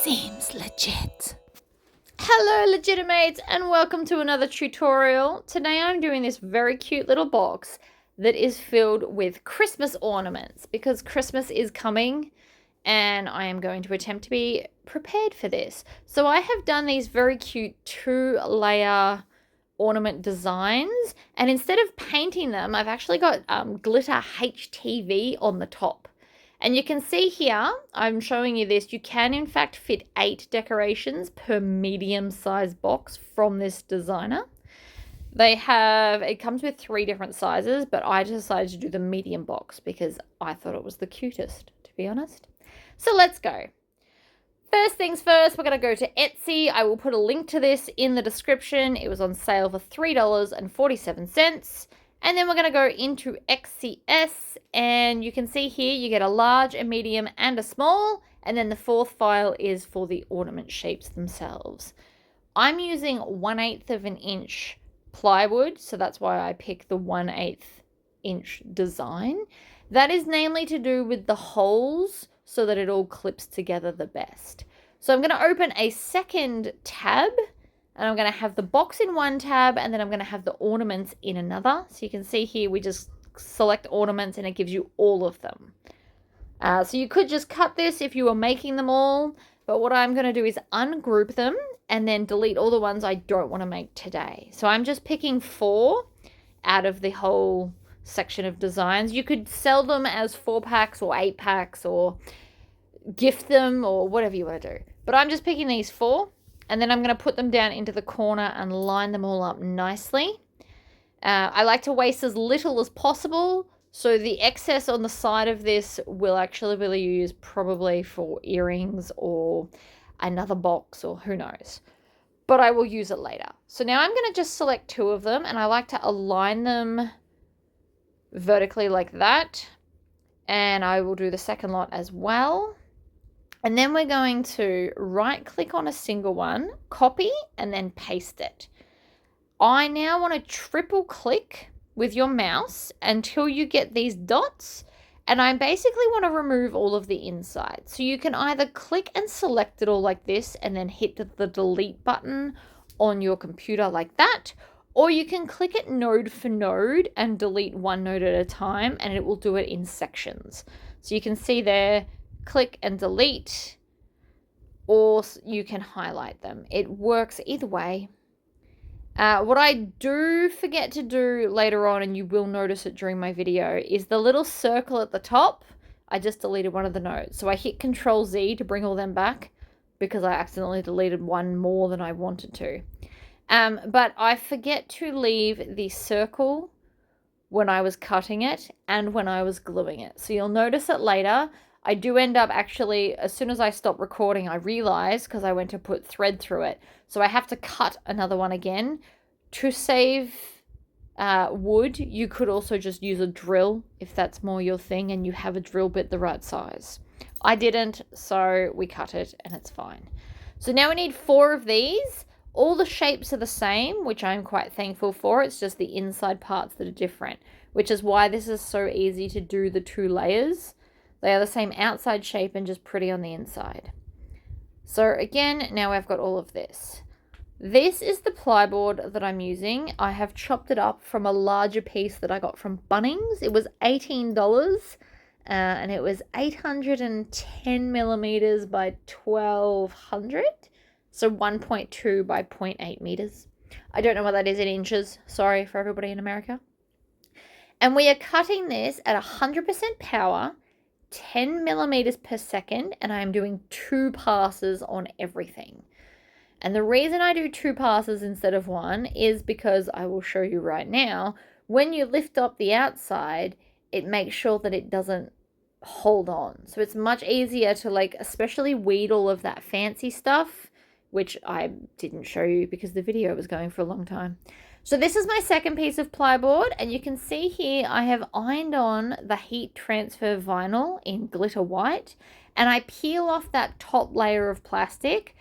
Seems legit. Hello Legitimates and welcome to another tutorial. Today I'm doing this very cute little box that is filled with Christmas ornaments because Christmas is coming and I am going to attempt to be prepared for this. So I have done these very cute 2-layer ornament designs, and instead of painting them I've actually got glitter HTV on the top. And you can see here, I'm showing you this, you can in fact fit 8 decorations per medium sized box from this designer. It comes with 3 different sizes, but I decided to do the medium box because I thought it was the cutest, to be honest. So let's go. First things first, we're going to go to Etsy. I will put a link to this in the description. It was on sale for $3.47. And then we're going to go into XCS, and you can see here you get a large, a medium, and a small, and then the 4th file is for the ornament shapes themselves. I'm using 1/8 of an inch plywood, so that's why I picked the 1/8 inch design. That is namely to do with the holes so that it all clips together the best. So I'm going to open a second tab, and I'm going to have the box in one tab, and then I'm going to have the ornaments in another. So you can see here, we just select ornaments and it gives you all of them. So you could just cut this if you were making them all, but what I'm going to do is ungroup them and then delete all the ones I don't want to make today. So I'm just picking 4 out of the whole section of designs. You could sell them as 4-packs or 8-packs or gift them or whatever you want to do. But I'm just picking these 4. And then I'm going to put them down into the corner and line them all up nicely. I like to waste as little as possible, so the excess on the side of this will actually be used probably for earrings or another box or who knows. But I will use it later. So now I'm going to just select 2 of them, and I like to align them vertically like that. And I will do the second lot as well. And then we're going to right click on a single one, copy, and then paste it. I now want to triple click with your mouse until you get these dots, and I basically want to remove all of the inside. So you can either click and select it all like this and then hit the delete button on your computer like that, or you can click it node for node and delete one node at a time, and it will do it in sections. So you can see there, click and delete, or you can highlight them. It works either way. What I do forget to do later on, and you will notice it during my video, is the little circle at the top. I just deleted one of the nodes. So I hit Control Z to bring all them back because I accidentally deleted one more than I wanted to. But I forget to leave the circle when I was cutting it and when I was gluing it. So you'll notice it later. I do end up actually, as soon as I stop recording, I realized because I went to put thread through it. So I have to cut another one again. To save wood, you could also just use a drill if that's more your thing and you have a drill bit the right size. I didn't, so we cut it and it's fine. So now we need 4 of these. All the shapes are the same, which I'm quite thankful for. It's just the inside parts that are different, which is why this is so easy to do the 2 layers. They are the same outside shape and just pretty on the inside. So again, now I've got all of this. This is the plywood that I'm using. I have chopped it up from a larger piece that I got from Bunnings. It was $18 and it was 810 millimeters by 1200. So 1.2 by 0.8 meters. I don't know what that is in inches. Sorry for everybody in America. And we are cutting this at 100% power, 10 millimeters per second, and I'm doing 2 passes on everything. And the reason I do 2 passes instead of 1 is because I will show you right now, when you lift up the outside, it makes sure that it doesn't hold on. So it's much easier to especially weed all of that fancy stuff, which I didn't show you because the video was going for a long time. So this is my second piece of plywood, and you can see here I have ironed on the heat transfer vinyl in glitter white, and I peel off that top layer of plastic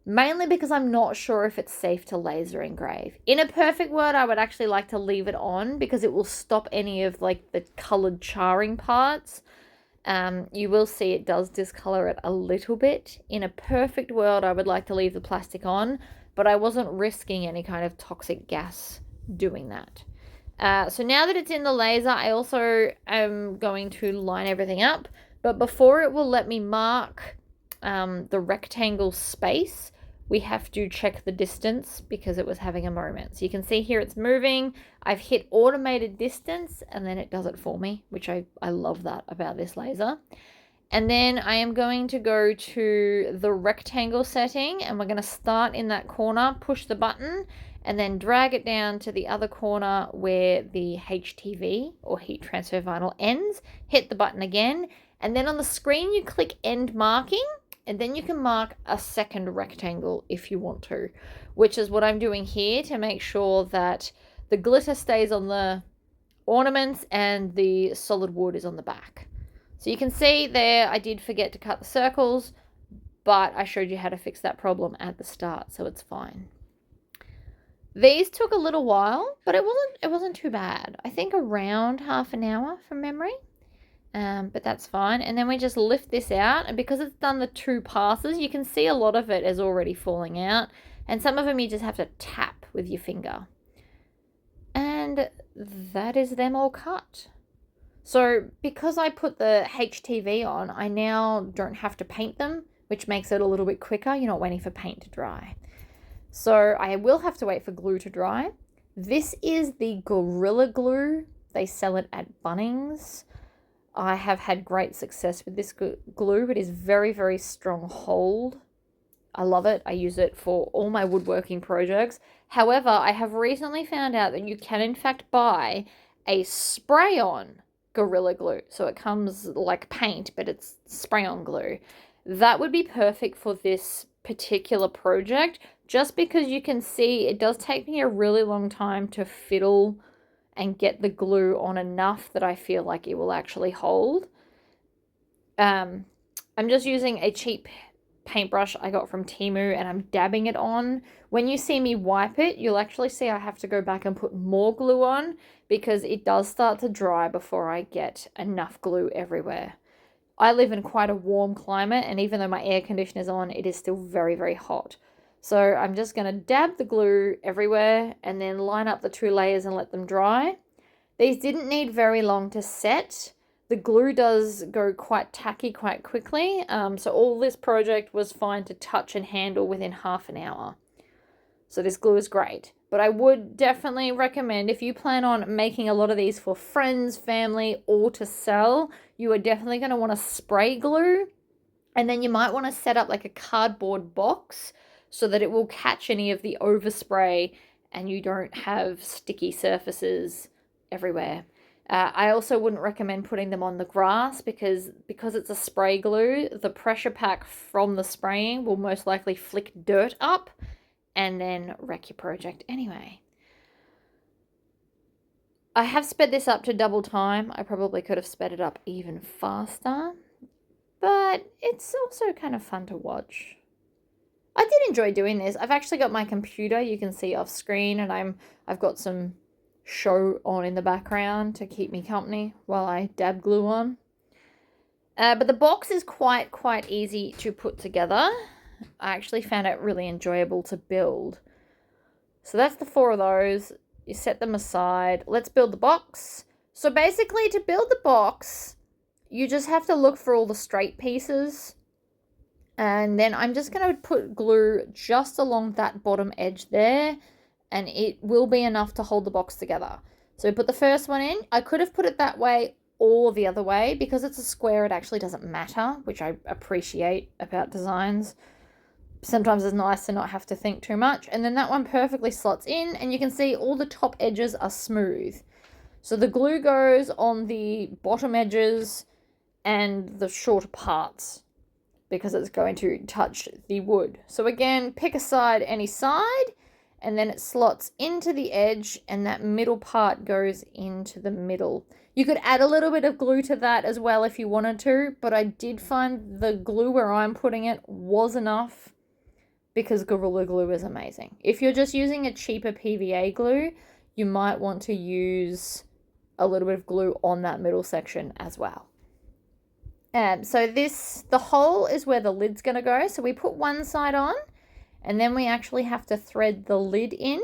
mainly because I'm not sure if it's safe to laser engrave. In a perfect world, I would actually like to leave it on because it will stop any of the colored charring parts. You will see it does discolor it a little bit. In a perfect world, I would like to leave the plastic on, but I wasn't risking any kind of toxic gas doing that. So now that it's in the laser, I also am going to line everything up. But before it will let me mark the rectangle space, we have to check the distance because it was having a moment. So you can see here it's moving. I've hit automated distance and then it does it for me, which I love that about this laser. And then I am going to go to the rectangle setting and we're going to start in that corner, push the button, and then drag it down to the other corner where the HTV or heat transfer vinyl ends. Hit the button again, and then on the screen you click end marking, and then you can mark a second rectangle if you want to, which is what I'm doing here to make sure that the glitter stays on the ornaments and the solid wood is on the back. So you can see there I did forget to cut the circles, but I showed you how to fix that problem at the start, so it's fine. These took a little while, but it wasn't too bad. I think around half an hour from memory, but that's fine. And then we just lift this out, and because it's done the 2 passes, you can see a lot of it is already falling out, and some of them you just have to tap with your finger. And that is them all cut. So because I put the HTV on, I now don't have to paint them, which makes it a little bit quicker. You're not waiting for paint to dry. So I will have to wait for glue to dry. This is the Gorilla Glue. They sell it at Bunnings. I have had great success with this glue. It is very, very strong hold. I love it. I use it for all my woodworking projects. However, I have recently found out that you can in fact buy a spray-on Gorilla Glue. So it comes like paint, but it's spray-on glue. That would be perfect for this particular project, just because you can see it does take me a really long time to fiddle and get the glue on enough that I feel like it will actually hold. I'm just using a cheap paintbrush I got from Temu and I'm dabbing it on. When you see me wipe it, you'll actually see I have to go back and put more glue on because it does start to dry before I get enough glue everywhere. I live in quite a warm climate, and even though my air conditioner is on, it is still very, very hot. So I'm just going to dab the glue everywhere and then line up the 2 layers and let them dry. These didn't need very long to set. The glue does go quite tacky quite quickly, so all this project was fine to touch and handle within half an hour. So this glue is great. But I would definitely recommend, if you plan on making a lot of these for friends, family, or to sell, you are definitely going to want to spray glue. And then you might want to set up like a cardboard box so that it will catch any of the overspray and you don't have sticky surfaces everywhere. I also wouldn't recommend putting them on the grass because it's a spray glue, the pressure pack from the spraying will most likely flick dirt up and then wreck your project anyway. I have sped this up to double time. I probably could have sped it up even faster, but it's also kind of fun to watch. I did enjoy doing this. I've actually got my computer, you can see off screen, and I've got some show on in the background to keep me company while I dab glue on. But the box is quite easy to put together. I actually found it really enjoyable to build. So that's the 4 of those. You set them aside. Let's build the box. So basically, to build the box, you just have to look for all the straight pieces. And then I'm just going to put glue just along that bottom edge there, and it will be enough to hold the box together. So we put the first one in. I could have put it that way or the other way. Because it's a square, it actually doesn't matter, which I appreciate about designs. Sometimes it's nice to not have to think too much. And then that one perfectly slots in, and you can see all the top edges are smooth. So the glue goes on the bottom edges and the shorter parts because it's going to touch the wood. So again, pick a side, any side, and then it slots into the edge and that middle part goes into the middle. You could add a little bit of glue to that as well if you wanted to, but I did find the glue where I'm putting it was enough because Gorilla Glue is amazing. If you're just using a cheaper PVA glue, you might want to use a little bit of glue on that middle section as well. So the hole is where the lid's going to go. So we put one side on and then we actually have to thread the lid in.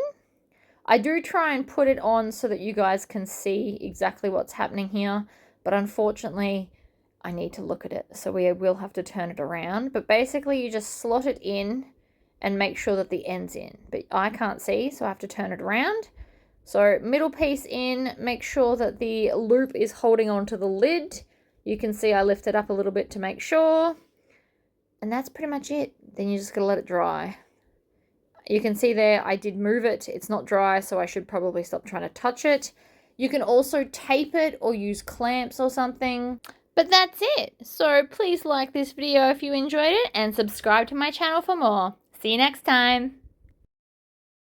I do try and put it on so that you guys can see exactly what's happening here, but unfortunately I need to look at it, so we will have to turn it around. But basically you just slot it in and make sure that the end's in, but I can't see, so I have to turn it around. So middle piece in, make sure that the loop is holding on to the lid. You can see I lift it up a little bit to make sure, and that's pretty much it. Then you just gotta let it dry. You can see there I did move it. It's not dry, so I should probably stop trying to touch it. You can also tape it or use clamps or something. But that's it. So please like this video if you enjoyed it and subscribe to my channel for more. See you next time.